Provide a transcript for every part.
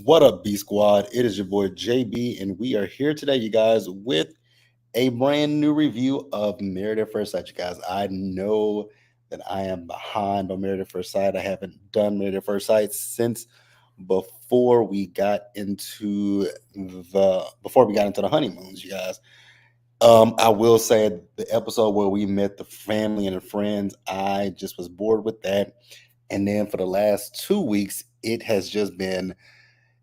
What up, B Squad? It is your boy JB, and we are here today, you guys, with a brand new review of Married at First Sight. You guys, I know that I am behind on Married at First Sight. I haven't done Married at First Sight since before we got into the honeymoons, you guys. I will say the episode where we met the family and the friends, I just was bored with that. And then for the last 2 weeks,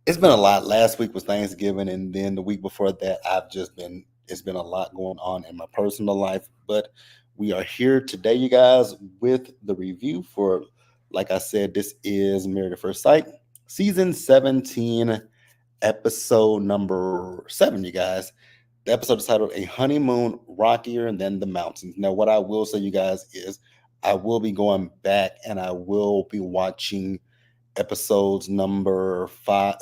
it's been a lot. Last week was Thanksgiving, and then the week before that, it's been a lot going on in my personal life. But we are here today, you guys, with the review for, like I said, this is Married at First Sight, season 17, episode number 7, you guys. The episode is titled A Honeymoon, Rockier, and then the Mountains. Now, what I will say, you guys, is I will be going back and I will be watching episodes number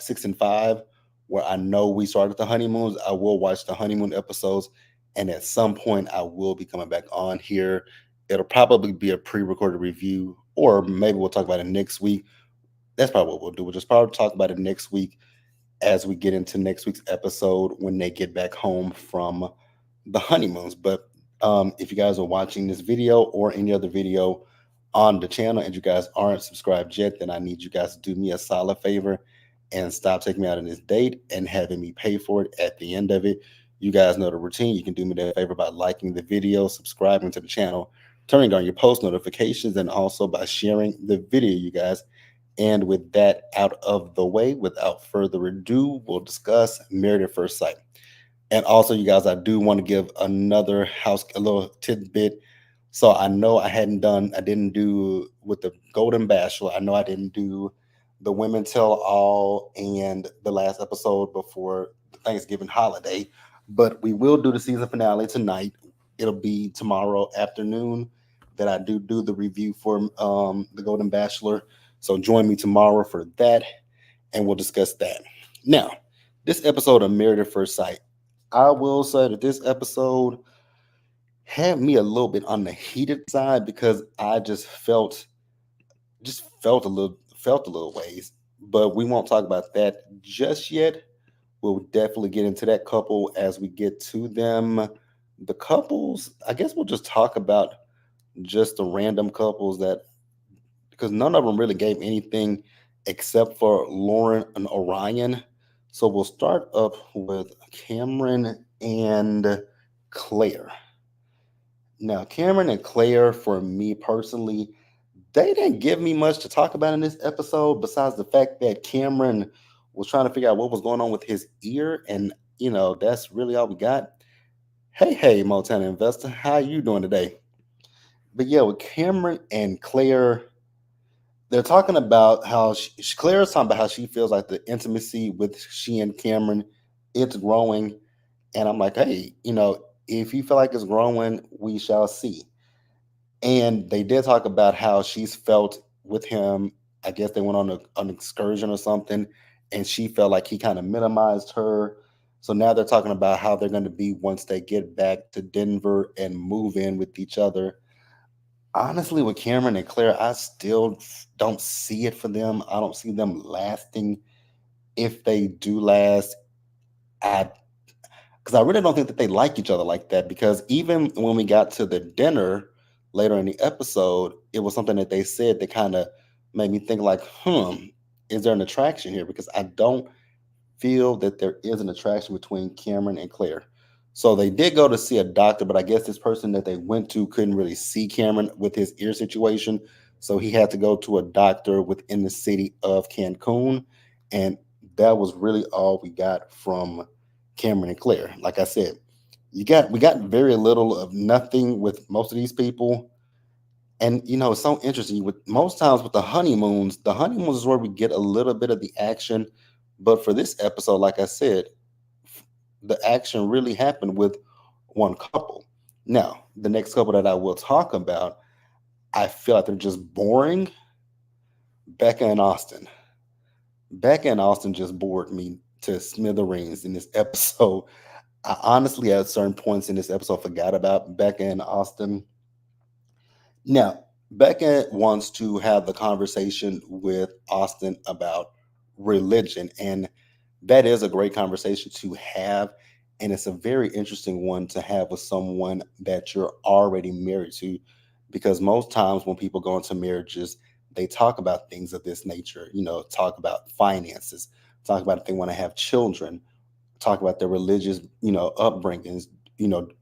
6 and 5, where I know we started the honeymoons. I will watch the honeymoon episodes, and at some point I will be coming back on here. It'll probably be a pre-recorded review, or maybe we'll talk about it next week. That's probably what we'll do. We'll just probably talk about it next week as we get into next week's episode when they get back home from the honeymoons. But if you guys are watching this video or any other video on the channel and you guys aren't subscribed yet, then I need you guys to do me a solid favor and stop taking me out on this date and having me pay for it at the end of it. You guys know the routine. You can do me that favor by liking the video, subscribing to the channel, turning on your post notifications, and also by sharing the video, you guys. And with that out of the way, without further ado, we'll discuss Married at First Sight. And also, you guys, I do want to give a little tidbit. So I know I didn't do with the Golden Bachelor. I know I didn't do the Women Tell All and the last episode before the Thanksgiving holiday, but we will do the season finale tonight. It'll be tomorrow afternoon that I do the review for the Golden Bachelor. So join me tomorrow for that, and we'll discuss that. Now, this episode of Married at First Sight, I will say that this episode had me a little bit on the heated side because I felt a little ways. But we won't talk about that just yet. We'll definitely get into that couple as we get to them. The couples, I guess we'll just talk about just the random couples because none of them really gave anything except for Lauren and Orion. So we'll start up with Cameron and Claire. Now, Cameron and Claire, for me personally, they didn't give me much to talk about in this episode besides the fact that Cameron was trying to figure out what was going on with his ear. And, that's really all we got. Hey, Montana investor, how you doing today? But yeah, with Cameron and Claire, they're talking about how Claire is talking about how she feels like the intimacy with she and Cameron, it's growing. And I'm like, hey, if you feel like it's growing, we shall see. And they did talk about how she's felt with him. I guess they went on an excursion or something, and she felt like he kind of minimized her. So now they're talking about how they're going to be once they get back to Denver and move in with each other. Honestly, with Cameron and Claire, I still don't see it for them. I don't see them lasting. If they do last, because I really don't think that they like each other like that. Because even when we got to the dinner later in the episode, it was something that they said that kind of made me think like, is there an attraction here? Because I don't feel that there is an attraction between Cameron and Claire. So they did go to see a doctor, but I guess this person that they went to couldn't really see Cameron with his ear situation. So he had to go to a doctor within the city of Cancun. And that was really all we got from Cameron and Claire. Like I said, we got very little of nothing with most of these people. And it's so interesting. With most times with the honeymoons is where we get a little bit of the action. But for this episode, like I said, the action really happened with one couple. Now, the next couple that I will talk about, I feel like they're just boring. Becca and Austin. Becca and Austin just bored me to smithereens in this episode. I honestly, at certain points in this episode, forgot about Becca and Austin. Now, Becca wants to have the conversation with Austin about religion. And that is a great conversation to have. And it's a very interesting one to have with someone that you're already married to, because most times when people go into marriages, they talk about things of this nature, talk about finances, talk about if they want to have children, talk about their religious, upbringings,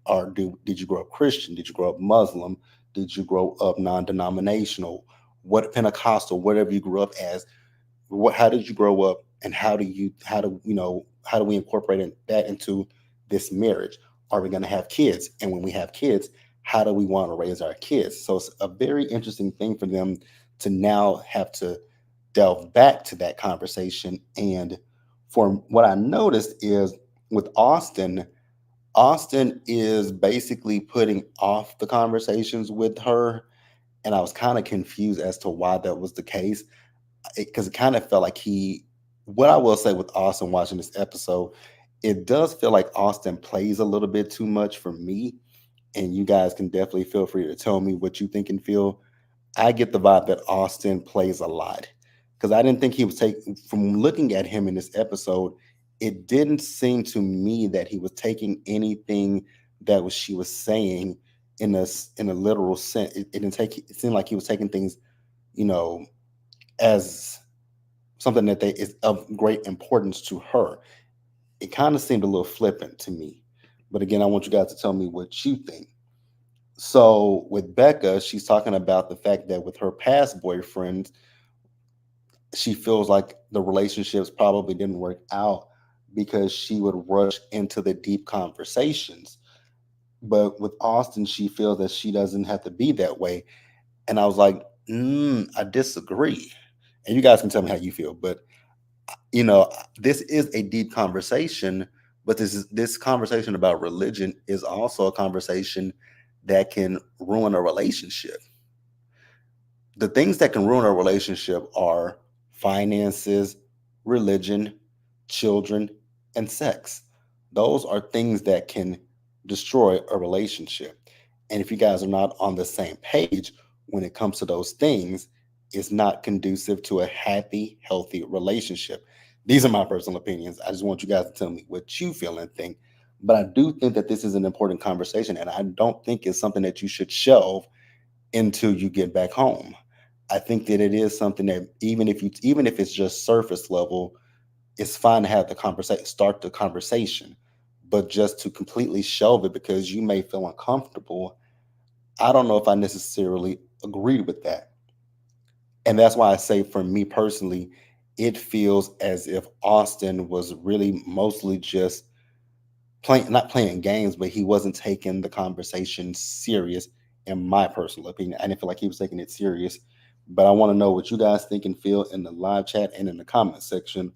or did you grow up Christian? Did you grow up Muslim? Did you grow up non-denominational? What Pentecostal, whatever you grew up as, how did you grow up, and how do we incorporate that into this marriage? Are we going to have kids? And when we have kids, how do we want to raise our kids? So it's a very interesting thing for them to now have to delve back to that conversation. And for what I noticed is with Austin is basically putting off the conversations with her, and I was kind of confused as to why that was the case, because it kind of felt like what I will say with Austin watching this episode, it does feel like Austin plays a little bit too much for me. And you guys can definitely feel free to tell me what you think and feel. I get the vibe that Austin plays a lot, because I didn't think he was taking, from looking at him in this episode, it didn't seem to me that he was taking anything that was she was saying in a literal sense. It didn't take, it seemed like he was taking things, you know, as something that they is of great importance to her. It kind of seemed a little flippant to me. But again, I want you guys to tell me what you think. So with Becca, she's talking about the fact that with her past boyfriends, she feels like the relationships probably didn't work out because she would rush into the deep conversations. But with Austin, she feels that she doesn't have to be that way. And I was like, I disagree. And you guys can tell me how you feel. But this is a deep conversation, but this conversation about religion is also a conversation that can ruin a relationship. The things that can ruin a relationship are finances, religion, children, and sex. Those are things that can destroy a relationship. And if you guys are not on the same page when it comes to those things, it's not conducive to a happy, healthy relationship. These are my personal opinions. I just want you guys to tell me what you feel and think. But I do think that this is an important conversation, and I don't think it's something that you should shelve until you get back home. I think that it is something that even if it's just surface level, it's fine to have the conversation, start the conversation, but just to completely shelve it because you may feel uncomfortable, I don't know if I necessarily agree with that. And that's why I say, for me personally, it feels as if Austin was really mostly just playing, not playing games, but he wasn't taking the conversation serious, in my personal opinion. I didn't feel like he was taking it serious. But I want to know what you guys think and feel in the live chat and in the comment section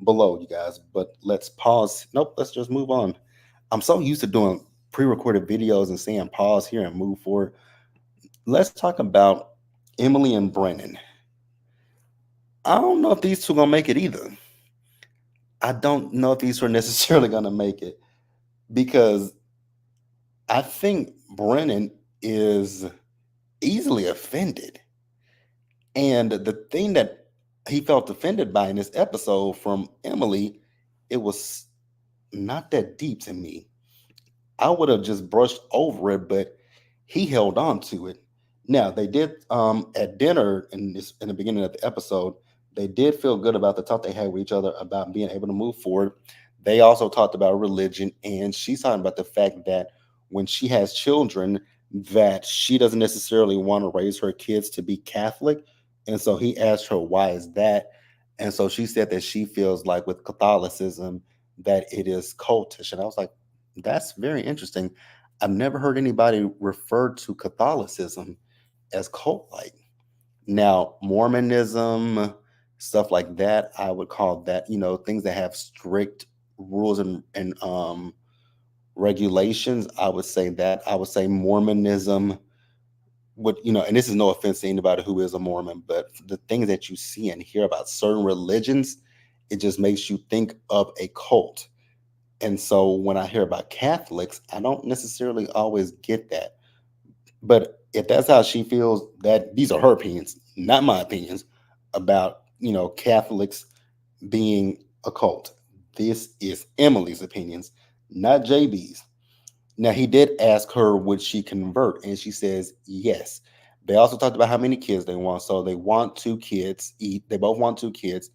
below, you guys. But let's pause. Nope, let's just move on. I'm so used to doing pre-recorded videos and saying pause here and move forward. Let's talk about Emily and Brennan. I don't know if these two gonna make it either. I don't know if these two are necessarily gonna make it, because I think Brennan is easily offended. And the thing that he felt offended by in this episode from Emily, it was not that deep to me. I would have just brushed over it, but he held on to it. Now they did, at dinner in the beginning of the episode, they did feel good about the talk they had with each other about being able to move forward. They also talked about religion, and she's talking about the fact that when she has children, that she doesn't necessarily want to raise her kids to be Catholic. And so he asked her, why is that? And so she said that she feels like with Catholicism that it is cultish. And I was like, that's very interesting. I've never heard anybody refer to Catholicism as cult like. Now, Mormonism, stuff like that, I would call that, things that have strict rules and regulations. I would say that. I would say Mormonism would, and this is no offense to anybody who is a Mormon, but the things that you see and hear about certain religions, it just makes you think of a cult. And so when I hear about Catholics, I don't necessarily always get that. But if that's how she feels, that these are her opinions, not my opinions about, Catholics being a cult. This is Emily's opinions, not JB's. Now, he did ask her, would she convert? And she says yes. They also talked about how many kids they want. So they want two kids. They both want two kids.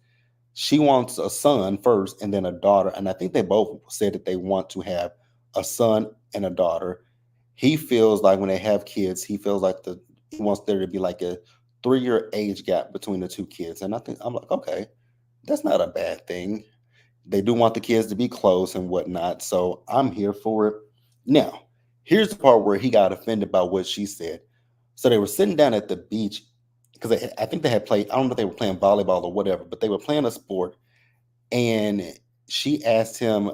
She wants a son first and then a daughter. And I think they both said that they want to have a son and a daughter. He feels like when they have kids, he feels like he wants there to be like a 3-year age gap between the two kids. And I think I'm like, okay, that's not a bad thing. They do want the kids to be close and whatnot. So I'm here for it. Now, here's the part where he got offended by what she said. So they were sitting down at the beach because I think they had played, I don't know if they were playing volleyball or whatever, but they were playing a sport. And she asked him,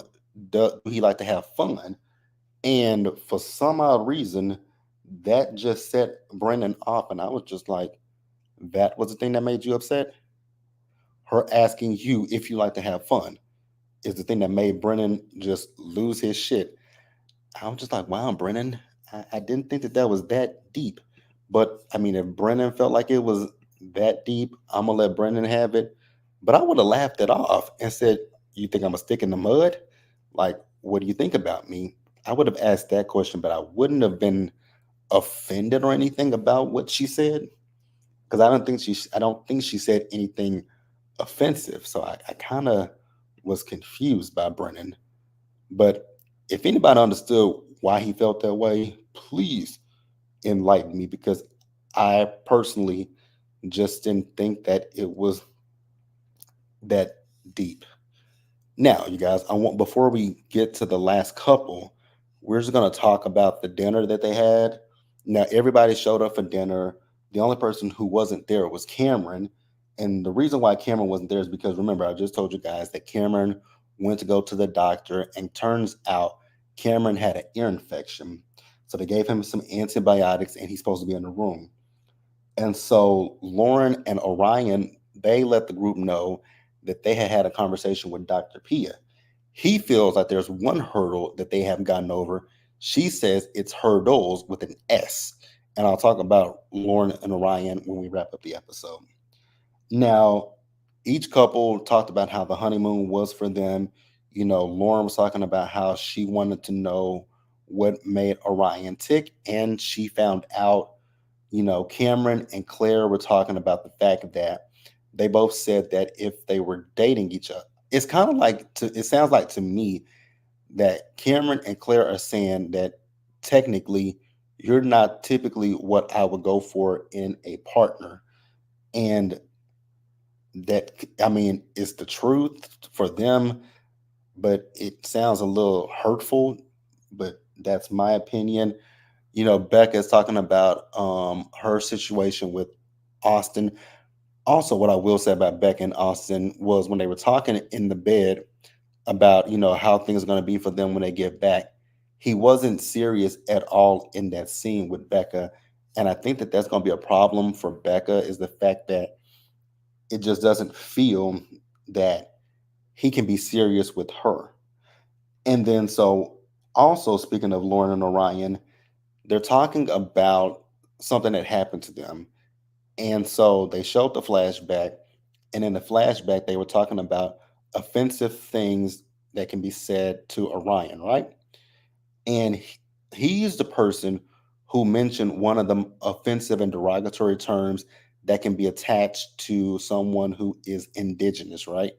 do he like to have fun? And for some odd reason, that just set Brennan off. And I was just like, that was the thing that made you upset? Her asking you if you like to have fun is the thing that made Brennan just lose his shit. I was just like, wow, Brennan, I didn't think that that was that deep. But I mean, if Brennan felt like it was that deep, I'm going to let Brennan have it. But I would have laughed it off and said, you think I'm a stick in the mud? Like, what do you think about me? I would have asked that question, but I wouldn't have been offended or anything about what she said because I don't think she said anything offensive. So I kind of was confused by Brennan. But if anybody understood why he felt that way, please enlighten me because I personally just didn't think that it was that deep. Now, you guys, I want before we get to the last couple, we're just gonna talk about the dinner that they had. Now, everybody showed up for dinner. The only person who wasn't there was Cameron. And the reason why Cameron wasn't there is because remember, I just told you guys that Cameron went to go to the doctor, and turns out Cameron had an ear infection. So they gave him some antibiotics, and he's supposed to be in the room. And so Lauren and Orion, they let the group know that they had had a conversation with Dr. Pia. He feels like there's one hurdle that they haven't gotten over. She says it's hurdles with an S. And I'll talk about Lauren and Orion when we wrap up the episode. Now, each couple talked about how the honeymoon was for them. Lauren was talking about how she wanted to know what made Orion tick, and she found out. Cameron and Claire were talking about the fact that they both said that if they were dating each other, it's kind of like it sounds like to me that Cameron and Claire are saying that technically you're not typically what I would go for in a partner. And that, I mean, it's the truth for them, but it sounds a little hurtful, but that's my opinion. Becca's talking about her situation with Austin. Also, what I will say about Becca and Austin was when they were talking in the bed about, how things are going to be for them when they get back, he wasn't serious at all in that scene with Becca. And I think that that's going to be a problem for Becca is the fact that it just doesn't feel that he can be serious with her. And then, so also speaking of Lauren and Orion, they're talking about something that happened to them. And so they showed the flashback. And in the flashback, they were talking about offensive things that can be said to Orion, right? And he's the person who mentioned one of the offensive and derogatory terms that can be attached to someone who is indigenous, right?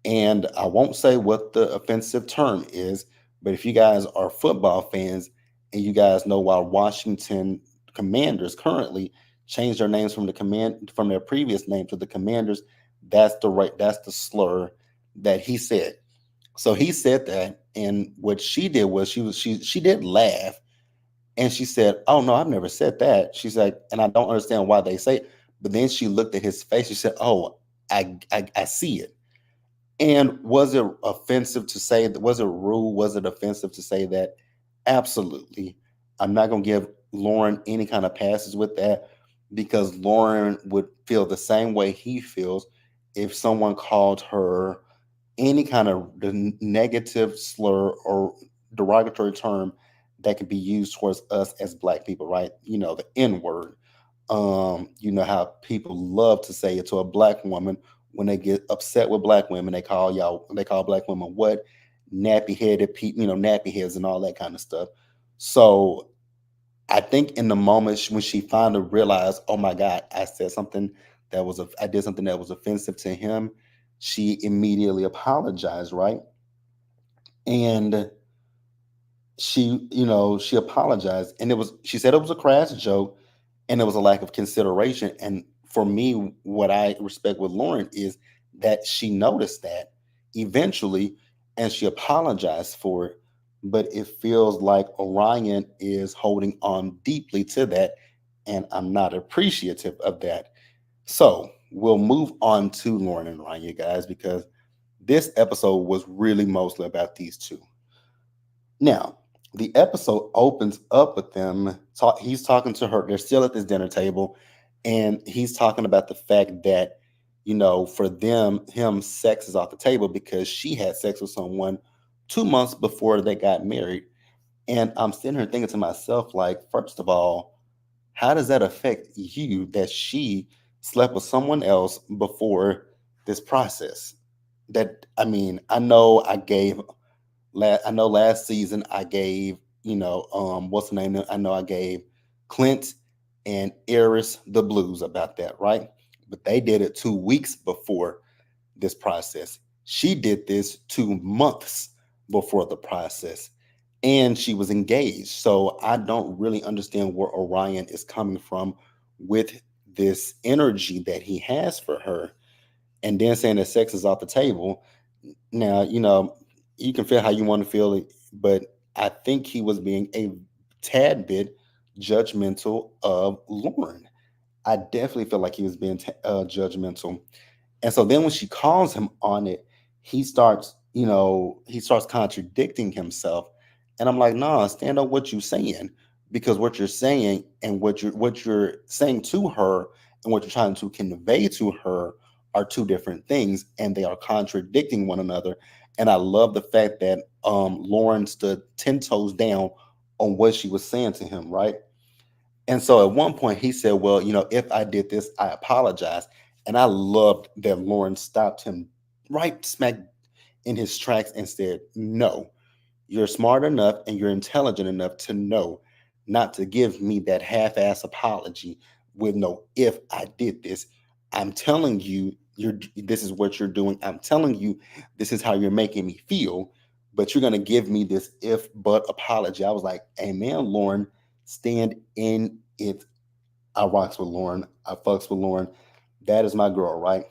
And I won't say what the offensive term is, but if you guys are football fans and you guys know why Washington Commanders currently changed their names from their previous name to the Commanders, that's the slur that he said. So he said that, and what she did was she did laugh, and she said, "Oh no, I've never said that." She's like, and I don't understand why they say it. But then she looked at his face. She said, "Oh, I see it." And was it offensive to say that? Was it rude? Was it offensive to say that? Absolutely. I'm not going to give Lauren any kind of passes with that because Lauren would feel the same way he feels if someone called her any kind of negative slur or derogatory term that could be used towards us as Black people, right? The N word. You know how people love to say it to a Black woman when they get upset with black women, they call black women what? Nappy headed people, nappy heads and all that kind of stuff. So I think in the moment when she finally realized, oh my God, I did something that was offensive to him, she immediately apologized, right? And she apologized, and she said it was a crass joke, and it was a lack of consideration. And for me, what I respect with Lauren is that she noticed that eventually, and she apologized for it. But it feels like Orion is holding on deeply to that, and I'm not appreciative of that. So we'll move on to Lauren and Ryan, you guys, because this episode was really mostly about these two. Now, the episode opens up with them. He's talking to her. They're still at this dinner table, and he's talking about the fact that, for him, sex is off the table because she had sex with someone 2 months before they got married. And I'm sitting here thinking to myself, like, first of all, how does that affect you that she slept with someone else before this process? That, I mean, I know last season I gave, what's the name? I know I gave Clint and Eris the blues about that, right? But they did it 2 weeks before this process. She did this 2 months before the process, and she was engaged. So I don't really understand where Orion is coming from with this energy that he has for her, and then saying that sex is off the table. Now, you can feel how you want to feel it, but I think he was being a tad bit judgmental of Lauren. I definitely feel like he was being judgmental. And so then when she calls him on it, he starts contradicting himself. And I'm like, nah, stand on what you're saying. Because what you're saying and what you're saying to her and what you're trying to convey to her are two different things, and they are contradicting one another. And I love the fact that Lauren stood 10 toes down on what she was saying to him, right? And so at one point he said, well, if I did this, I apologize. And I loved that Lauren stopped him right smack in his tracks and said, no, you're smart enough and you're intelligent enough to know not to give me that half ass apology with no, if I did this. I'm telling you, this is what you're doing. I'm telling you, this is how you're making me feel. But you're going to give me this if but apology. I was like, amen, Lauren, stand in it. I rocks with Lauren. I fucks with Lauren. That is my girl, right?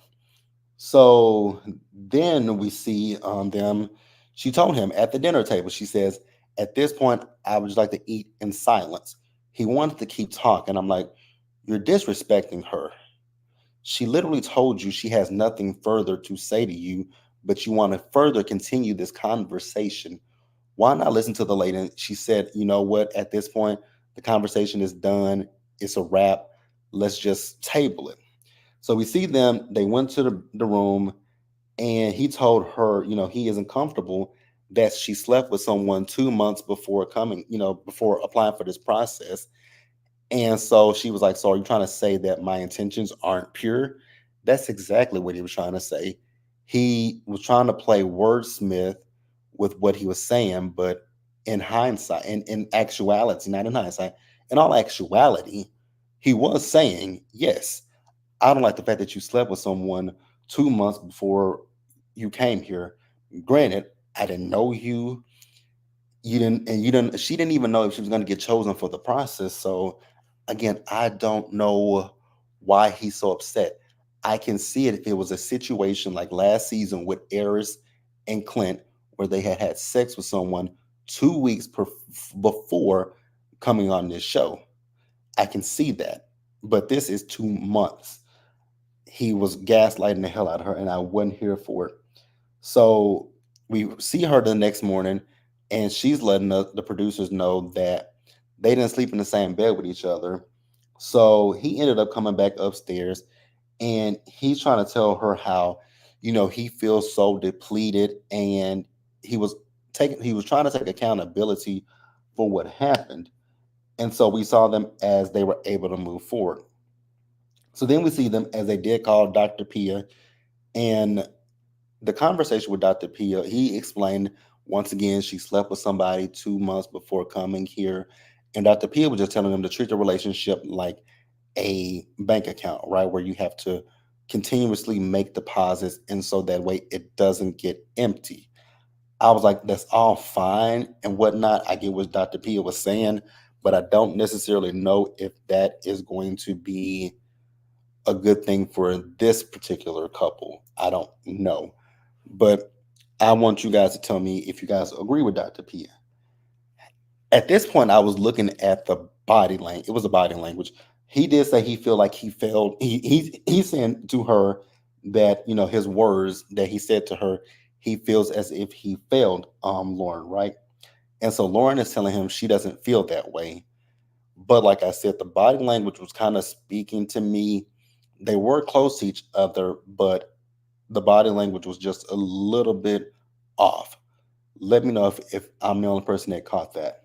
So then we see them. She told him at the dinner table, she says, at this point, I would just like to eat in silence. He wanted to keep talking. I'm like, you're disrespecting her. She literally told you she has nothing further to say to you, but you want to further continue this conversation. Why not listen to the lady? And she said, you know what? At this point, the conversation is done. It's a wrap. Let's just table it. So we see them. They went to the room, and he told her, he isn't comfortable that she slept with someone 2 months before coming, before applying for this process. And so she was like, so are you trying to say that my intentions aren't pure? That's exactly what he was trying to say. He was trying to play wordsmith with what he was saying, but in hindsight, in actuality, not in hindsight, in all actuality, he was saying, yes, I don't like the fact that you slept with someone 2 months before you came here. Granted, I didn't know you. She didn't even know if she was going to get chosen for the process. So again, I don't know why he's so upset. I can see it if it was a situation like last season with Eris and Clint, where they had had sex with someone 2 weeks before coming on this show. I can see that. But this is 2 months. He was gaslighting the hell out of her, and I wasn't here for it. So we see her the next morning, and she's letting the producers know that they didn't sleep in the same bed with each other. So he ended up coming back upstairs, and he's trying to tell her how, he feels so depleted, and he was trying to take accountability for what happened. And so we saw them as they were able to move forward. So then we see them as they did call Dr. Pia, And the conversation with Dr. Pia, he explained once again she slept with somebody 2 months before coming here. And Dr. Pia was just telling them to treat the relationship like a bank account, right? Where you have to continuously make deposits. And so that way it doesn't get empty. I was like, that's all fine and whatnot. I get what Dr. Pia was saying, but I don't necessarily know if that is going to be a good thing for this particular couple. I don't know. But I want you guys to tell me if you guys agree with Dr. Pia. At this point, I was looking at the body language. It was a body language. He did say he feel like he failed. He's saying to her that his words that he said to her, he feels as if he failed Lauren, right? And so Lauren is telling him she doesn't feel that way. But like I said, the body language was kind of speaking to me. They were close to each other, but the body language was just a little bit off. Let me know if I'm the only person that caught that.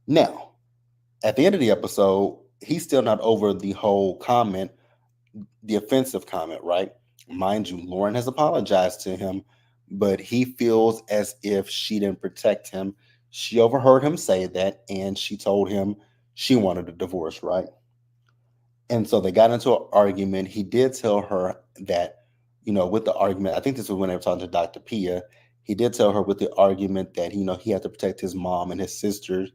Now, at the end of the episode, he's still not over the whole comment, the offensive comment, right? Mind you, Lauren has apologized to him, but he feels as if she didn't protect him. She overheard him say that, and she told him she wanted a divorce, right? And so they got into an argument. He did tell her that, with the argument, I think this was when they were talking to Dr. Pia. He did tell her with the argument that he had to protect his mom and his sisters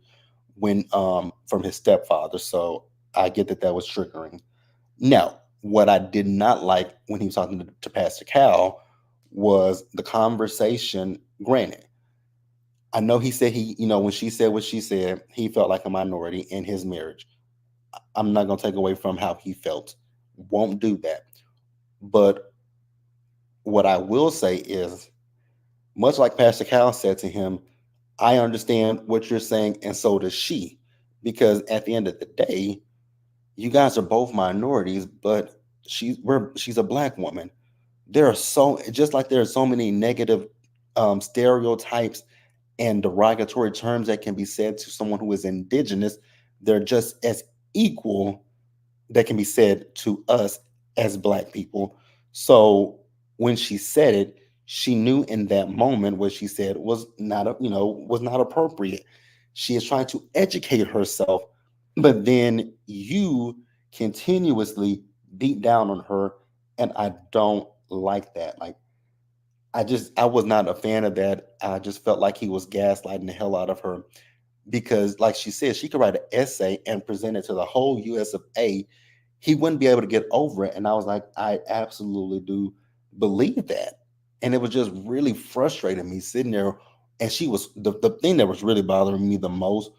when from his stepfather. So I get that that was triggering. Now, what I did not like when he was talking to Pastor Cal was the conversation. Granted, I know he said when she said what she said, he felt like a minority in his marriage. I'm not going to take away from how he felt. Won't do that. But what I will say is, much like Pastor Cal said to him, I understand what you're saying, and so does she. Because at the end of the day, you guys are both minorities, but she's a black woman. There are so just like there are so many negative stereotypes and derogatory terms that can be said to someone who is indigenous. They're just as equal that can be said to us as black people. So when she said it, she knew in that moment what she said was not was not appropriate. She is trying to educate herself, but then you continuously beat down on her, and I don't like that. Like I was not a fan of that. I just felt like he was gaslighting the hell out of her because, like she said, she could write an essay and present it to the whole US of A. He wouldn't be able to get over it. And I was like, I absolutely do believe that. And it was just really frustrating me sitting there. And she was the thing that was really bothering me the most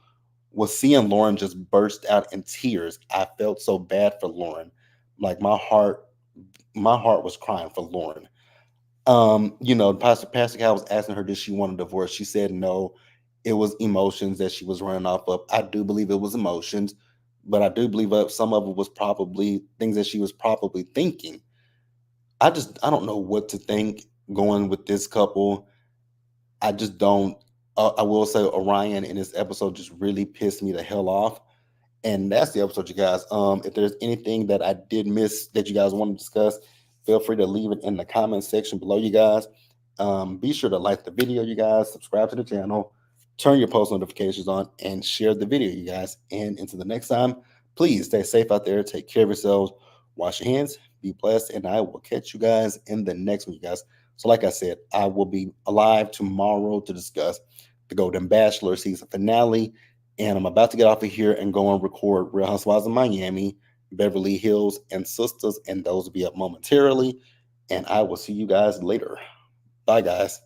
was seeing Lauren just burst out in tears. I felt so bad for Lauren. Like my heart was crying for Lauren. Pastor Cal was asking her, did she want a divorce? She said no. It was emotions that she was running off of. I do believe it was emotions, but I do believe some of it was probably things that she was probably thinking. I don't know what to think going with this couple. I just don't. I will say Orion in this episode just really pissed me the hell off. And that's the episode, you guys. If there's anything that I did miss that you guys want to discuss, feel free to leave it in the comment section below, you guys. Be sure to like the video, you guys, subscribe to the channel, turn your post notifications on, and share the video, you guys. And until the next time, please stay safe out there. Take care of yourselves. Wash your hands. Be blessed. And I will catch you guys in the next one, you guys. So, like I said, I will be alive tomorrow to discuss the Golden Bachelor season finale. And I'm about to get off of here and go and record Real Housewives of Miami, Beverly Hills, and Sisters. And those will be up momentarily. And I will see you guys later. Bye, guys.